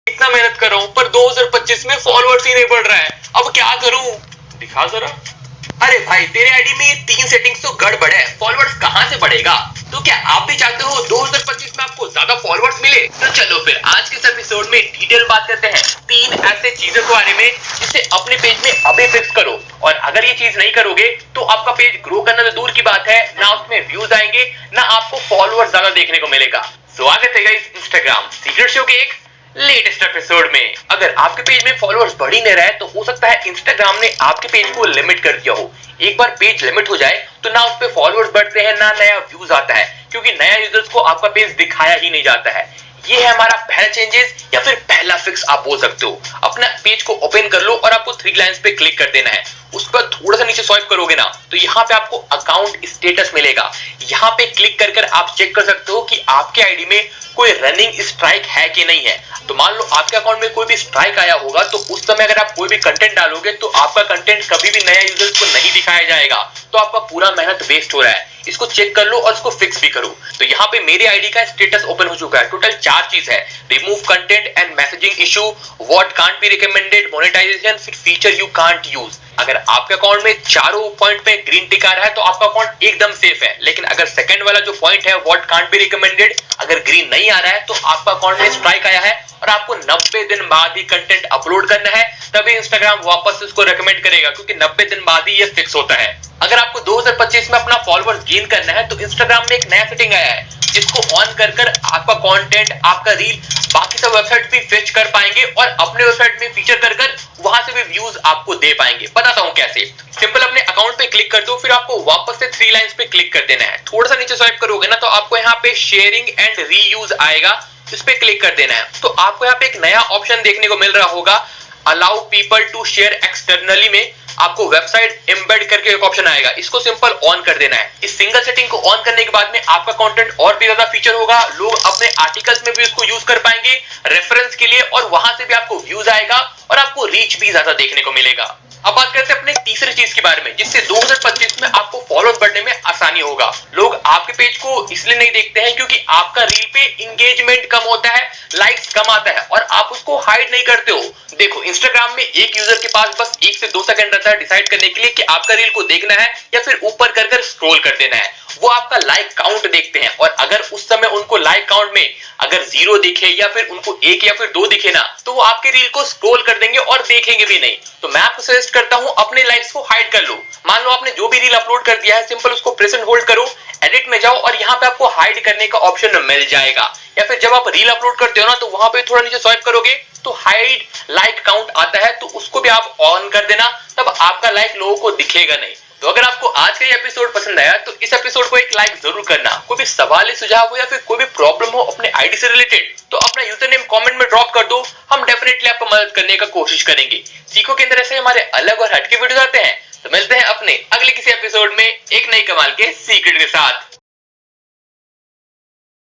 इतना मेहनत कर रहा हूँ पर 2025 में फॉलोअर्स ही नहीं बढ़ रहा है, अब क्या करूँ? दिखा जरा। अरे भाई तेरे आईडी में ये 3 सेटिंग्स तो गड़बड़ है, फॉलोअर्स कहाँ से बढ़ेगा? तो क्या आप भी चाहते हो 2025 में आपको ज्यादा फॉलोअर्स मिले? तो चलो फिर आज के इस एपिसोड में डिटेल बात करते हैं 3 ऐसे चीजों के बारे में जिसे अपने पेज में अभी फिक्स करो, और अगर ये चीज नहीं करोगे तो आपका पेज ग्रो करना तो दूर की बात है, ना उसमें व्यूज आएंगे ना आपको फॉलोअर्स ज्यादा देखने को मिलेगा। स्वागत है गाइस इंस्टाग्राम सीक्रेट शो के एक लेटेस्ट एपिसोड में। अगर आपके पेज में फॉलोअर्स बढ़ ही नहीं रहे तो हो सकता है इंस्टाग्राम ने आपके पेज को लिमिट कर दिया हो। एक बार पेज लिमिट हो जाए तो ना उस पे फॉलोअर्स बढ़ते हैं ना नया व्यूज आता है, क्योंकि नया यूजर्स को आपका पेज दिखाया ही नहीं जाता है। ये है हमारा पहला चेंजेस या फिर पहला फिक्स आप बोल सकते हो। अपना पेज को ओपन कर लो और आपको 3 लाइंस पे क्लिक कर देना है। उसके बाद थोड़ा सा नीचे स्वाइप करोगे ना तो यहाँ पे आपको अकाउंट स्टेटस मिलेगा। यहाँ पे क्लिक कर आप चेक कर सकते हो कि आपके आईडी में कोई रनिंग स्ट्राइक है कि नहीं है। तो मान लो आपके अकाउंट में कोई भी स्ट्राइक आया होगा तो उस समय अगर आप कोई भी कंटेंट डालोगे तो आपका कंटेंट कभी भी नया यूजर्स को नहीं दिखाया जाएगा, तो आपका पूरा मेहनत वेस्ट हो रहा है। इसको चेक कर लो और इसको फिक्स भी करो। तो यहाँ पे मेरे आईडी का स्टेटस ओपन हो चुका है। टोटल 4 चीज है, remove content and messaging issue, what can't be recommended, monetization, फिर फीचर यू कांट यूज। अगर आपके अकाउंट में चारों पॉइंट में ग्रीन टिक आ रहा है तो आपका अकाउंट एकदम सेफ है, लेकिन अगर सेकंड वाला जो पॉइंट है व्हाट कांट बी रिकमेंडेड अगर ग्रीन नहीं आ रहा है तो आपका अकाउंट में स्ट्राइक आया है और आपको 90 दिन बाद ही कंटेंट अपलोड करना है, तभी इंस्टाग्राम वापस इसको रेकमेंड करेगा, क्योंकि 90 दिन बाद ही ये फिक्स होता है। अगर आपको 2025 में अपना फॉलोअर्स गेन करना है तो इंस्टाग्राम में एक नया सेटिंग आया है जिसको ऑन कर आपका कंटेंट, आपका रील बाकी सब वेबसाइट भी फेच कर पाएंगे और अपने वेबसाइट में फीचर कर वहां से भी व्यूज आपको दे पाएंगे। बताता हूं कैसे। सिंपल अपने अकाउंट पे क्लिक कर दो, फिर आपको वापस से 3 लाइंस पे क्लिक कर देना है। थोड़ा सा नीचे स्वाइप करोगे ना तो आपको यहाँ पे शेयरिंग एंड रीयूज आएगा, इस पे क्लिक कर देना है। तो आपको यहाँ पे एक नया ऑप्शन देखने को मिल रहा होगा, allow people to share externally में आपको वेबसाइट एम्बेड करके एक ऑप्शन आएगा, इसको सिंपल ऑन कर देना है। इस सिंगल सेटिंग को ऑन करने के बाद में आपका कंटेंट और भी ज्यादा फीचर होगा, लोग अपने आर्टिकल्स में भी इसको यूज कर पाएंगे रेफरेंस के लिए, और वहां से भी आपको व्यूज आएगा और आपको रीच भी ज्यादा देखने को मिलेगा। अब बात करते हैं अपने तीसरी चीज के बारे में जिससे 2025 में आपको फॉलोअर्स बढ़ने में आसानी होगा। लोग आपके पेज को इसलिए नहीं देखते हैं क्योंकि आपका रील पे इंगेजमेंट कम होता है, लाइक्स कम आता है और आप उसको हाइड नहीं करते हो। देखो इंस्टाग्राम में एक यूजर के पास बस 1 से 2 सेकंड रहता है डिसाइड करने के लिए कि आपका रील को देखना है या फिर ऊपर कर स्क्रॉल कर देना है। वो आपका लाइक काउंट देखते हैं और अगर उस समय उनको लाइक काउंट में अगर 0 दिखे या फिर उनको 1 या फिर 2 दिखे ना तो वो आपके रील को स्क्रॉल कर देंगे और देखेंगे भी नहीं। तो मैं आपको सजेस्ट करता हूं अपने लाइक्स को हाइड कर लो। मान लो आपने जो भी रील अपलोड कर दिया है सिंपल उसको प्रेस एंड होल्ड करो, एडिट में जाओ और यहाँ पे आपको हाइड करने का ऑप्शन मिल जाएगा। या फिर जब आप रील अपलोड करते हो ना तो वहां पे थोड़ा नीचे स्वाइप करोगे तो हाइड लाइक काउंट आता है, तो उसको भी आप ऑन कर देना, तब आपका लाइक लोगों को दिखेगा नहीं। तो अगर आपको आज का ये एपिसोड पसंद आया तो इस एपिसोड को एक लाइक जरूर करना। कोई भी सवाल सुझाव हो या फिर कोई भी प्रॉब्लम हो अपने आईडी से रिलेटेड तो अपना यूजर नेम कॉमेंट में ड्रॉप कर दो, हम डेफिनेटली आपको मदद करने का कोशिश करेंगे। सीखो के अंदर ऐसे हमारे अलग और हटके वीडियो आते हैं। तो मिलते हैं अपने अगले किसी एपिसोड में एक नई कमाल के सीक्रेट के साथ।